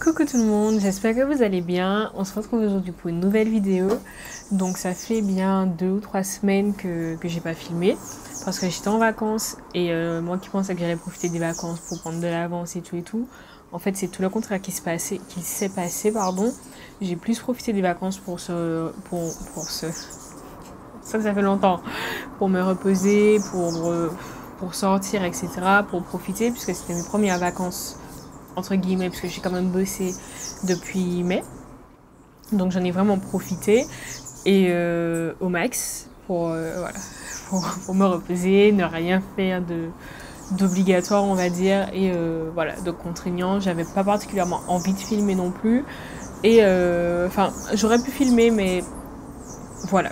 Coucou tout le monde, j'espère que vous allez bien. On se retrouve aujourd'hui pour une nouvelle vidéo. Donc ça fait bien 2 ou 3 semaines que j'ai pas filmé parce que j'étais en vacances et moi qui pensais que j'allais profiter des vacances pour prendre de l'avance et tout. En fait c'est tout le contraire qui s'est passé, pardon. J'ai plus profité des vacances ça fait longtemps, pour me reposer, pour sortir, etc., pour profiter puisque c'était mes premières vacances entre guillemets, parce que j'ai quand même bossé depuis mai. Donc j'en ai vraiment profité et au max pour me reposer, ne rien faire d'obligatoire, on va dire, et voilà, de contraignant. J'avais pas particulièrement envie de filmer non plus. Et enfin, j'aurais pu filmer, mais voilà.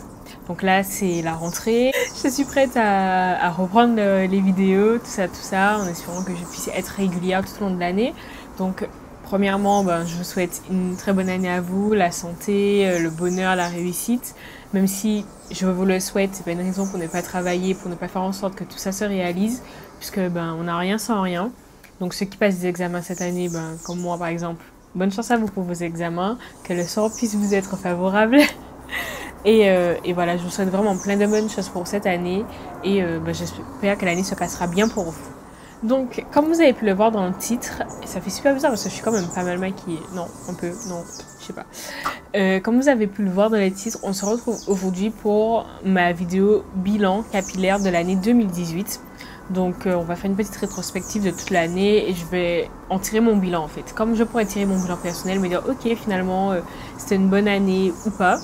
Donc là, c'est la rentrée. Je suis prête à reprendre les vidéos, tout ça, en espérant que je puisse être régulière tout au long de l'année. Donc, premièrement, je vous souhaite une très bonne année à vous, la santé, le bonheur, la réussite. Même si je vous le souhaite, c'est pas une raison pour ne pas travailler, pour ne pas faire en sorte que tout ça se réalise, puisque on n'a rien sans rien. Donc, ceux qui passent des examens cette année, comme moi par exemple, bonne chance à vous pour vos examens, que le sort puisse vous être favorable. Et voilà, je vous souhaite vraiment plein de bonnes choses pour cette année et j'espère que l'année se passera bien pour vous. Donc, comme vous avez pu le voir dans le titre, et ça fait super bizarre parce que je suis quand même pas mal maquillée. Non, un peu, non, je sais pas. Comme vous avez pu le voir dans le titre, on se retrouve aujourd'hui pour ma vidéo bilan capillaire de l'année 2018. Donc, on va faire une petite rétrospective de toute l'année et je vais en tirer mon bilan en fait. Comme je pourrais tirer mon bilan personnel, me dire ok, finalement, c'était une bonne année ou pas.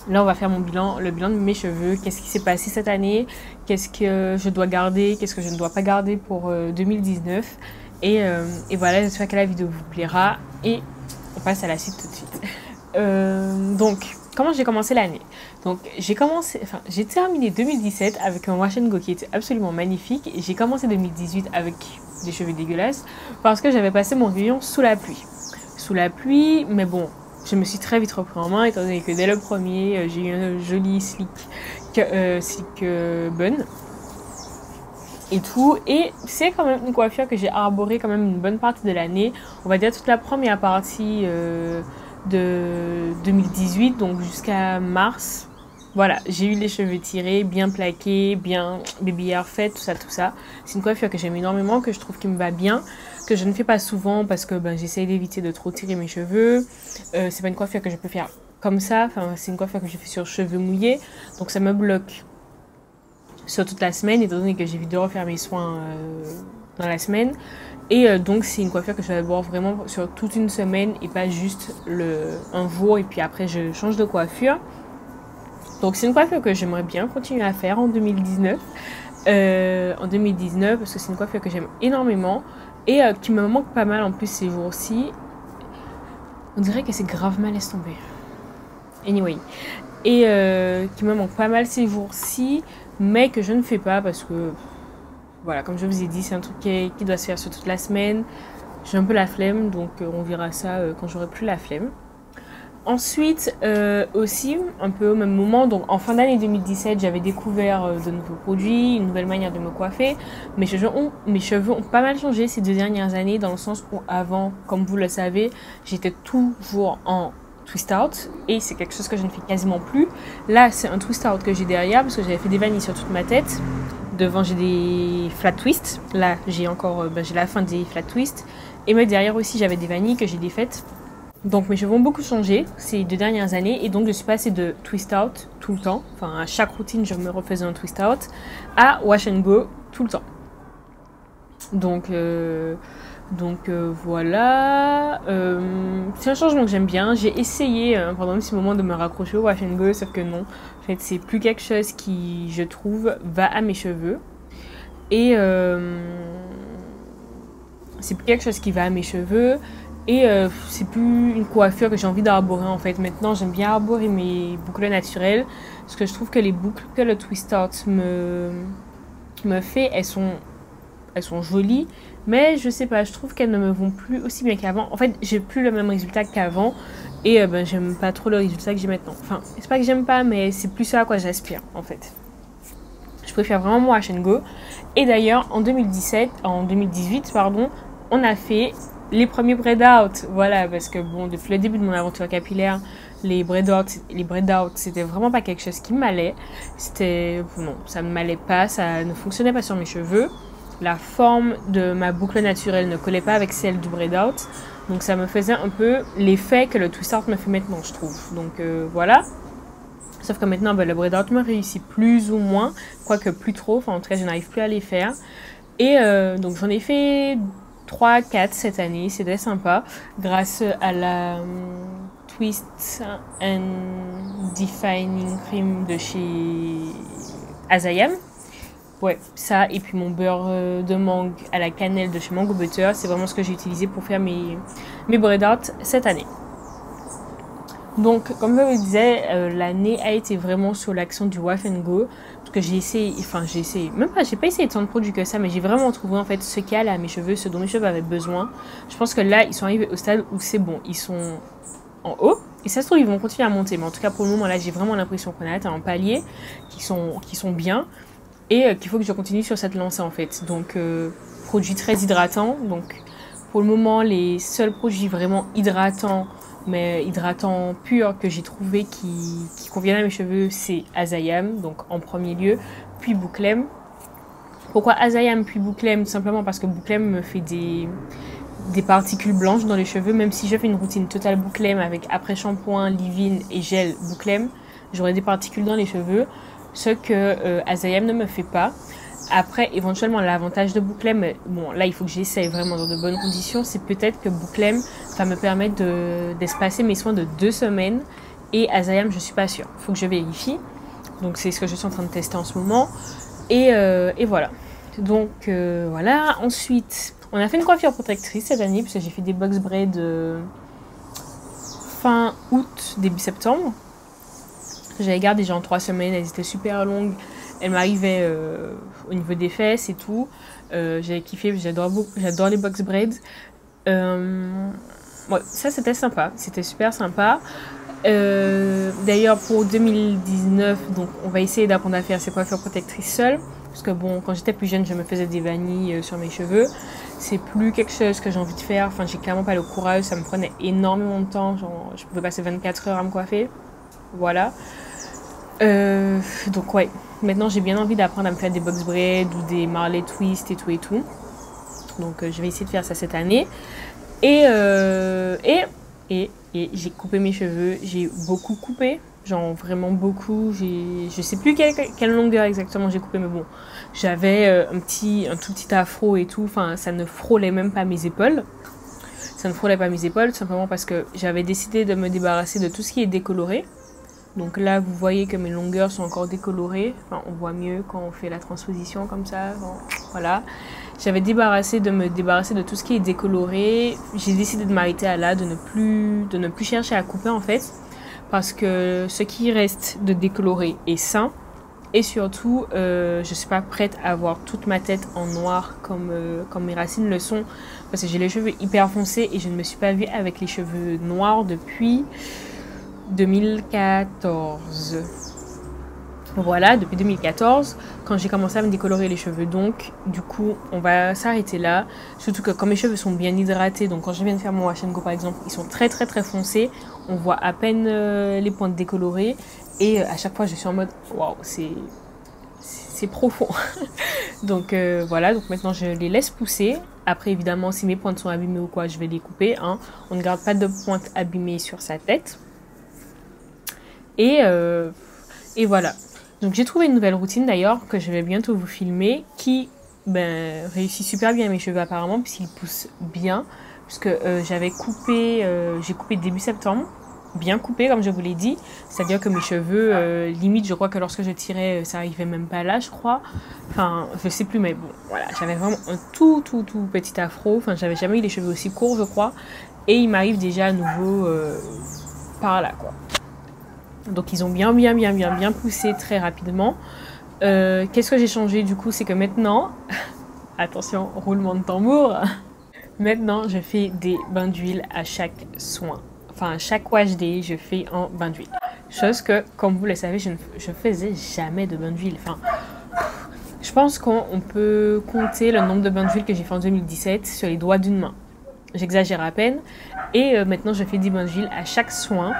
Là, on va faire le bilan de mes cheveux. Qu'est-ce qui s'est passé cette année? Qu'est-ce que je dois garder? Qu'est-ce que je ne dois pas garder pour 2019? Et voilà, j'espère que la vidéo vous plaira. Et on passe à la suite tout de suite. Donc, comment j'ai commencé l'année? Donc, j'ai terminé 2017 avec un wash and go qui était absolument magnifique. Et j'ai commencé 2018 avec des cheveux dégueulasses parce que j'avais passé mon réveillon sous la pluie. Sous la pluie, mais bon... Je me suis très vite repris en main, étant donné que dès le premier, j'ai eu un joli slick bun et tout. Et c'est quand même une coiffure que j'ai arborée quand même une bonne partie de l'année. On va dire toute la première partie de 2018, donc jusqu'à mars. Voilà, j'ai eu les cheveux tirés, bien plaqués, bien baby hair fait, tout ça. C'est une coiffure que j'aime énormément, que je trouve qui me va bien, que je ne fais pas souvent parce que j'essaye d'éviter de trop tirer mes cheveux. C'est pas une coiffure que je peux faire comme ça, c'est une coiffure que je fais sur cheveux mouillés, donc ça me bloque sur toute la semaine, étant donné que j'évite de refaire mes soins dans la semaine. Et donc c'est une coiffure que je vais avoir vraiment sur toute une semaine et pas juste un jour et puis après je change de coiffure. Donc c'est une coiffure que j'aimerais bien continuer à faire en 2019. Parce que c'est une coiffure que j'aime énormément et qui me manque pas mal en plus ces jours-ci. On dirait que c'est grave mal estompé. Anyway. Et qui me manque pas mal ces jours-ci, mais que je ne fais pas parce que, voilà, comme je vous ai dit, c'est un truc qui doit se faire sur toute la semaine. J'ai un peu la flemme, donc on verra ça quand j'aurai plus la flemme. Ensuite, aussi, un peu au même moment, donc en fin d'année 2017, j'avais découvert de nouveaux produits, une nouvelle manière de me coiffer. Mes cheveux ont pas mal changé ces 2 dernières années, dans le sens où avant, comme vous le savez, j'étais toujours en twist out et c'est quelque chose que je ne fais quasiment plus. Là, c'est un twist out que j'ai derrière parce que j'avais fait des vanilles sur toute ma tête. Devant, j'ai des flat twists. Là, j'ai encore j'ai la fin des flat twists. Et mais derrière aussi, j'avais des vanilles que j'ai défaites. Donc mes cheveux ont beaucoup changé ces 2 dernières années et donc je suis passée de twist out tout le temps, enfin à chaque routine je me refaisais un twist out, à wash and go tout le temps. Donc voilà, c'est un changement que j'aime bien. J'ai essayé pendant un petit moment de me raccrocher au wash and go, sauf que non, en fait c'est plus quelque chose qui je trouve va à mes cheveux et c'est plus quelque chose qui va à mes cheveux. Et c'est plus une coiffure que j'ai envie d'arborer en fait. Maintenant, j'aime bien arborer mes boucles naturelles. Parce que je trouve que les boucles que le twist out me fait, elles sont jolies. Mais je sais pas, je trouve qu'elles ne me vont plus aussi bien qu'avant. En fait, j'ai plus le même résultat qu'avant. Et j'aime pas trop le résultat que j'ai maintenant. Enfin, c'est pas que j'aime pas, mais c'est plus ça à quoi j'aspire en fait. Je préfère vraiment mon wash and go. Et d'ailleurs, en 2018, pardon, on a fait les premiers braid out, voilà, parce que bon, depuis le début de mon aventure capillaire, les braid out, c'était vraiment pas quelque chose qui m'allait. Non, ça ne m'allait pas, ça ne fonctionnait pas sur mes cheveux. La forme de ma boucle naturelle ne collait pas avec celle du braid out. Donc ça me faisait un peu l'effet que le twist out me fait maintenant, je trouve. Donc voilà. Sauf que maintenant, le braid out me réussit plus ou moins, quoique plus trop. Enfin, en tout cas, je n'arrive plus à les faire. Et donc j'en ai fait 3, 4 cette année. C'était sympa. Grâce à la Twist and Defining Cream de chez Azayam. Ouais, ça et puis mon beurre de mangue à la cannelle de chez Mango Butter, c'est vraiment ce que j'ai utilisé pour faire mes braid out cette année. Donc, comme je vous le disais, l'année a été vraiment sur l'action du Wash and Go. Parce que j'ai essayé, même pas, j'ai pas essayé tant de produits que ça, mais j'ai vraiment trouvé en fait ce qu'il y a à mes cheveux, ce dont mes cheveux avaient besoin. Je pense que là, ils sont arrivés au stade où c'est bon, ils sont en haut. Et ça se trouve, ils vont continuer à monter. Mais en tout cas, pour le moment, là, j'ai vraiment l'impression qu'on a atteint un palier qui sont bien. Et qu'il faut que je continue sur cette lancée en fait. Donc, produit très hydratant. Donc, pour le moment, les seuls produits vraiment hydratants, mais hydratants purs que j'ai trouvé qui conviennent à mes cheveux, c'est Azayam, donc en premier lieu, puis Bouclem. Pourquoi Azayam puis Bouclem? Tout simplement parce que Bouclem me fait des particules blanches dans les cheveux. Même si je fais une routine totale Bouclem avec après shampoing, leave-in et gel Bouclem, j'aurai des particules dans les cheveux. Ce que Azayam ne me fait pas. Après, éventuellement, l'avantage de Bouclem, bon, là, il faut que j'essaye vraiment dans de bonnes conditions, c'est peut-être que Bouclem va me permettre d'espacer mes soins de 2 semaines. Et Azayam, je suis pas sûre. Il faut que je vérifie. Donc, c'est ce que je suis en train de tester en ce moment. Et voilà. Donc, voilà. Ensuite, on a fait une coiffure protectrice cette année, puisque j'ai fait des box braids fin août, début septembre. J'avais gardé genre 3 semaines, elles étaient super longues. Elles m'arrivaient au niveau des fesses et tout. J'avais kiffé, j'adore les box braids. Ouais, ça c'était sympa, c'était super sympa. D'ailleurs pour 2019, donc on va essayer d'apprendre à faire ces coiffures protectrices seules. Parce que bon, quand j'étais plus jeune, je me faisais des vanilles sur mes cheveux. C'est plus quelque chose que j'ai envie de faire. Enfin, j'ai clairement pas le courage, ça me prenait énormément de temps. Genre, je pouvais passer 24 heures à me coiffer. Voilà. Donc ouais, maintenant j'ai bien envie d'apprendre à me faire des box braids ou des Marley twist et tout. Donc je vais essayer de faire ça cette année. Et j'ai coupé mes cheveux, j'ai beaucoup coupé, genre vraiment beaucoup. Je sais plus quelle longueur exactement j'ai coupé, mais bon, j'avais un tout petit afro et tout. Enfin, ça ne frôlait même pas mes épaules. Ça ne frôlait pas mes épaules, tout simplement parce que j'avais décidé de me débarrasser de tout ce qui est décoloré. Donc là, vous voyez que mes longueurs sont encore décolorées. Enfin, on voit mieux quand on fait la transposition comme ça. Bon, voilà. J'avais de me débarrasser de tout ce qui est décoloré. J'ai décidé de m'arrêter à là, de ne plus chercher à couper en fait. Parce que ce qui reste de décoloré est sain. Et surtout, je suis pas prête à avoir toute ma tête en noir comme mes racines le sont. Parce que j'ai les cheveux hyper foncés et je ne me suis pas vue avec les cheveux noirs depuis 2014. Voilà, depuis 2014, quand j'ai commencé à me décolorer les cheveux. Donc, du coup, on va s'arrêter là. Surtout que quand mes cheveux sont bien hydratés, donc quand je viens de faire mon wash and go par exemple, ils sont très très très foncés. On voit à peine les pointes décolorées. Et à chaque fois, je suis en mode, waouh, c'est profond. Donc voilà, donc maintenant je les laisse pousser. Après, évidemment, si mes pointes sont abîmées ou quoi, je vais les couper. Hein. On ne garde pas de pointes abîmées sur sa tête. Et voilà. Donc j'ai trouvé une nouvelle routine d'ailleurs que je vais bientôt vous filmer qui réussit super bien à mes cheveux apparemment puisqu'ils poussent bien. Puisque j'ai coupé début septembre. Bien coupé comme je vous l'ai dit. C'est-à-dire que mes cheveux, limite je crois que lorsque je tirais ça arrivait même pas là je crois. Enfin je sais plus mais bon voilà. J'avais vraiment un tout petit afro. Enfin j'avais jamais eu les cheveux aussi courts je crois. Et il m'arrive déjà à nouveau par là quoi. Donc ils ont bien poussé très rapidement. Qu'est-ce que j'ai changé du coup? C'est que maintenant, attention, roulement de tambour. Maintenant, je fais des bains d'huile à chaque soin. Enfin, à chaque wash day, je fais un bain d'huile. Chose que, comme vous le savez, je faisais jamais de bain d'huile. Enfin, je pense qu'on peut compter le nombre de bains d'huile que j'ai fait en 2017 sur les doigts d'une main. j'exagère à peine. Et maintenant, je fais des bains d'huile à chaque soin.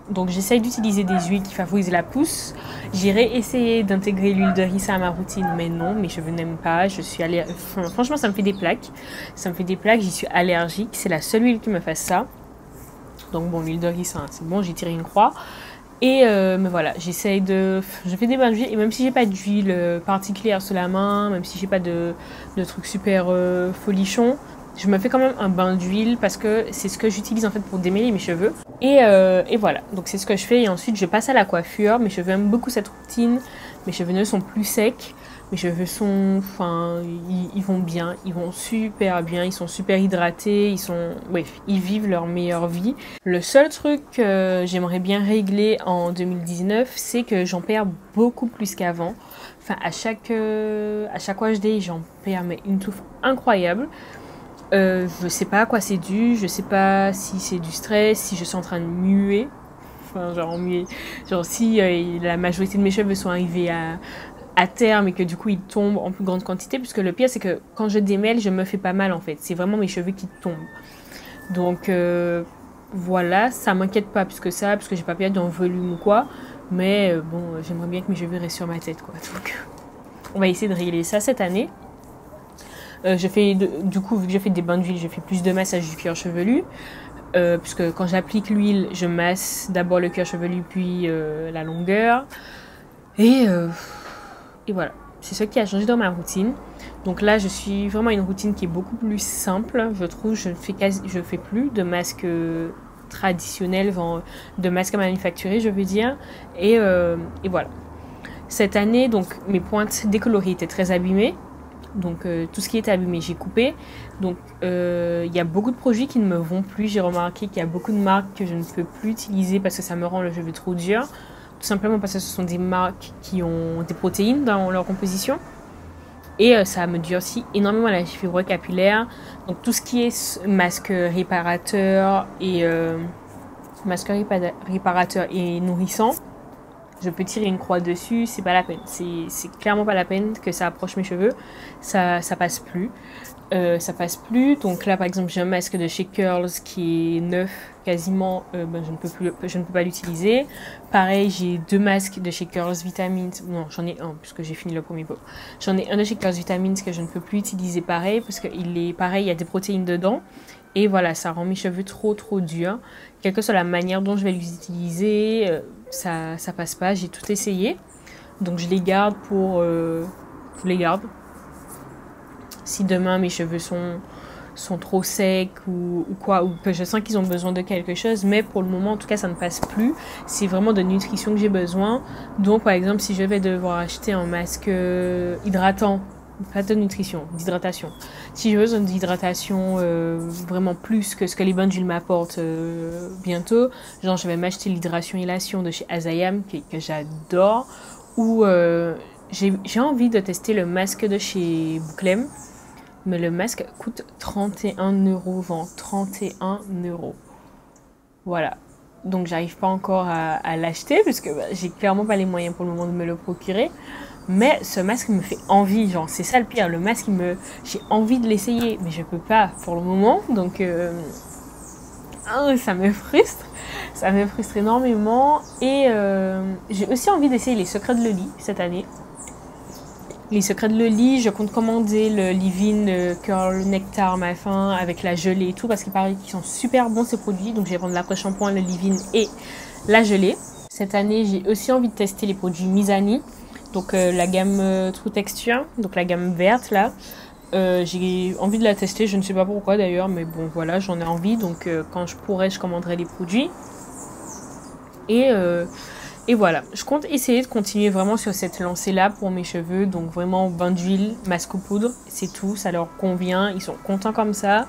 Donc j'essaye d'utiliser des huiles qui favorisent la pousse. J'irai essayer d'intégrer l'huile de harissa à ma routine, mais non, mes cheveux n'aiment pas. Je suis franchement, ça me fait des plaques. Ça me fait des plaques, j'y suis allergique. C'est la seule huile qui me fasse ça. Donc bon, l'huile de harissa, hein, c'est bon, j'ai tiré une croix. Et mais voilà, je fais des bains d'huile. Et même si j'ai pas d'huile particulière sous la main, même si j'ai pas de trucs super folichons, je me fais quand même un bain d'huile parce que c'est ce que j'utilise en fait pour démêler mes cheveux. Et voilà, donc c'est ce que je fais. Et ensuite, je passe à la coiffure. Mes cheveux aiment beaucoup cette routine. Mes cheveux ne sont plus secs. Mes cheveux sont, enfin, ils vont bien. Ils vont super bien. Ils sont super hydratés. Bref, ils vivent leur meilleure vie. Le seul truc que j'aimerais bien régler en 2019, c'est que j'en perds beaucoup plus qu'avant. Enfin, à chaque wash day, j'en perds mais une touffe incroyable. Je sais pas à quoi c'est dû, je sais pas si c'est du stress, si je suis en train de muer. Enfin, genre muer. Genre si la majorité de mes cheveux sont arrivés à terme et que du coup ils tombent en plus grande quantité. Puisque le pire c'est que quand je démêle, je me fais pas mal en fait. C'est vraiment mes cheveux qui tombent. Donc voilà, ça m'inquiète pas plus que ça, parce que j'ai pas perdu en volume ou quoi. Mais bon, j'aimerais bien que mes cheveux restent sur ma tête quoi. Donc on va essayer de régler ça cette année. Du coup, vu que j'ai fait des bains d'huile, je fais plus de massage du cuir chevelu. Puisque quand j'applique l'huile, je masse d'abord le cuir chevelu, puis la longueur. Et voilà, c'est ce qui a changé dans ma routine. Donc là, je suis vraiment une routine qui est beaucoup plus simple. Je trouve, je fais plus de masques traditionnels, de masques manufacturés, je veux dire. Et voilà. Cette année, donc mes pointes décolorées étaient très abîmées. Donc tout ce qui était abîmé, j'ai coupé. Donc il y a beaucoup de produits qui ne me vont plus. J'ai remarqué qu'il y a beaucoup de marques que je ne peux plus utiliser parce que ça me rend le cheveu trop dur. Tout simplement parce que ce sont des marques qui ont des protéines dans leur composition. Et ça me durcit énormément la fibre capillaire. Donc tout ce qui est masque réparateur et nourrissant, je peux tirer une croix dessus, c'est pas la peine. C'est clairement pas la peine que ça approche mes cheveux. Ça passe plus. Ça passe plus. Donc là, par exemple, j'ai un masque de chez Curls qui est neuf quasiment. Je ne peux pas l'utiliser. Pareil, j'ai deux masques de chez Curls Vitamins. Non, j'en ai un puisque j'ai fini le premier pot. J'en ai un de chez Curls Vitamins que je ne peux plus utiliser pareil parce qu'il est pareil, il y a des protéines dedans. Et voilà, ça rend mes cheveux trop durs. Quelle que soit la manière dont je vais les utiliser, ça passe pas. J'ai tout essayé. Donc je les garde je les garde. Si demain mes cheveux sont trop secs ou quoi, ou que je sens qu'ils ont besoin de quelque chose, mais pour le moment en tout cas ça ne passe plus. C'est vraiment de nutrition que j'ai besoin. Donc par exemple si je vais devoir acheter un masque hydratant, pas de nutrition, d'hydratation. Si j'ai besoin d'hydratation vraiment plus que ce que les bains d'huile m'apportent bientôt, genre je vais m'acheter l'hydration Elation de chez Azayam que j'adore, ou j'ai envie de tester le masque de chez Bouclem, mais le masque coûte 31 €, vend 31 €. Voilà. Donc j'arrive pas encore à l'acheter parce que j'ai clairement pas les moyens pour le moment de me le procurer. Mais ce masque me fait envie, genre c'est ça le pire, le masque j'ai envie de l'essayer, mais je peux pas pour le moment, donc ça me frustre énormément. Et j'ai aussi envie d'essayer les secrets de Loli cette année. Les secrets de Loli, je compte commander le Leave-In Curl Nectar machin avec la gelée et tout parce qu'il paraît qu'ils sont super bons ces produits, donc je vais prendre l'après-shampoing, le Leave-In et la gelée. Cette année, j'ai aussi envie de tester les produits Mizani. Donc la gamme True Texture, donc la gamme verte là, j'ai envie de la tester, je ne sais pas pourquoi d'ailleurs, mais bon voilà, j'en ai envie, donc quand je pourrai, je commanderai les produits. Et voilà, je compte essayer de continuer vraiment sur cette lancée là pour mes cheveux, donc vraiment bain d'huile, masque aux poudres, c'est tout, ça leur convient, ils sont contents comme ça,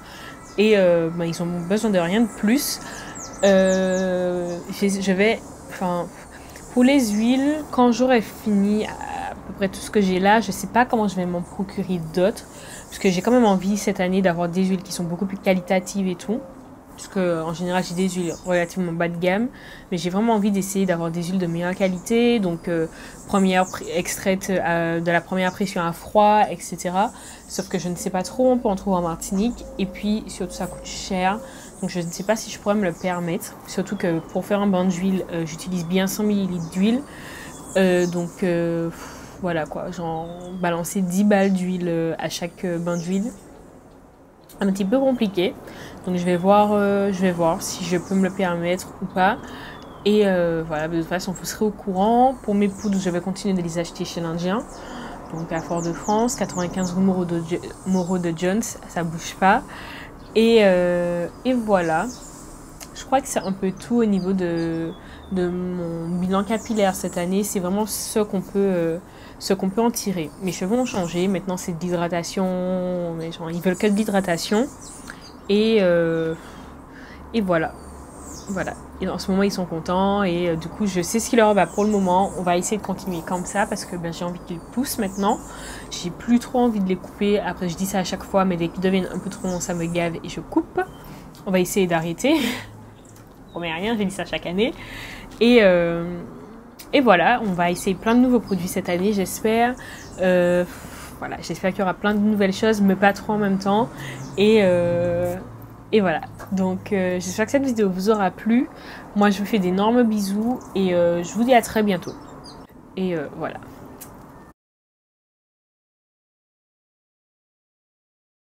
et ils ont besoin de rien de plus. Pour les huiles, quand j'aurai fini à peu près tout ce que j'ai là, je sais pas comment je vais m'en procurer d'autres. Parce que j'ai quand même envie cette année d'avoir des huiles qui sont beaucoup plus qualitatives et tout. Parce que en général j'ai des huiles relativement bas de gamme, mais j'ai vraiment envie d'essayer d'avoir des huiles de meilleure qualité, donc extraite de la première pression à froid, etc. Sauf que je ne sais pas trop, on peut en trouver en Martinique, et puis surtout ça coûte cher, donc je ne sais pas si je pourrais me le permettre. Surtout que pour faire un bain d'huile, j'utilise bien 100 ml d'huile, voilà quoi, genre balancer 10 balles d'huile à chaque bain d'huile. Un petit peu compliqué, donc je vais voir si je peux me le permettre ou pas. Et voilà, de toute façon vous serez au courant. Pour mes poudres, je vais continuer de les acheter chez l'Indien, donc à Fort-de-France, 95 rue Moreau de Jones, ça bouge pas. Et voilà, je crois que c'est un peu tout au niveau de mon bilan capillaire cette année. C'est vraiment ce qu'on peut en tirer. Mes cheveux ont changé, maintenant c'est de l'hydratation, ils veulent que de l'hydratation. Et voilà. Voilà. Et en ce moment, ils sont contents et du coup, je sais ce qui leur va pour le moment. On va essayer de continuer comme ça parce que j'ai envie qu'ils poussent maintenant. J'ai plus trop envie de les couper. Après, je dis ça à chaque fois, mais dès qu'ils deviennent un peu trop longs, ça me gave et je coupe. On va essayer d'arrêter. Je promets rien, j'ai dit ça chaque année. Et voilà, on va essayer plein de nouveaux produits cette année, j'espère. Voilà, j'espère qu'il y aura plein de nouvelles choses, mais pas trop en même temps. Et voilà, donc j'espère que cette vidéo vous aura plu. Moi, je vous fais d'énormes bisous et je vous dis à très bientôt. Et voilà.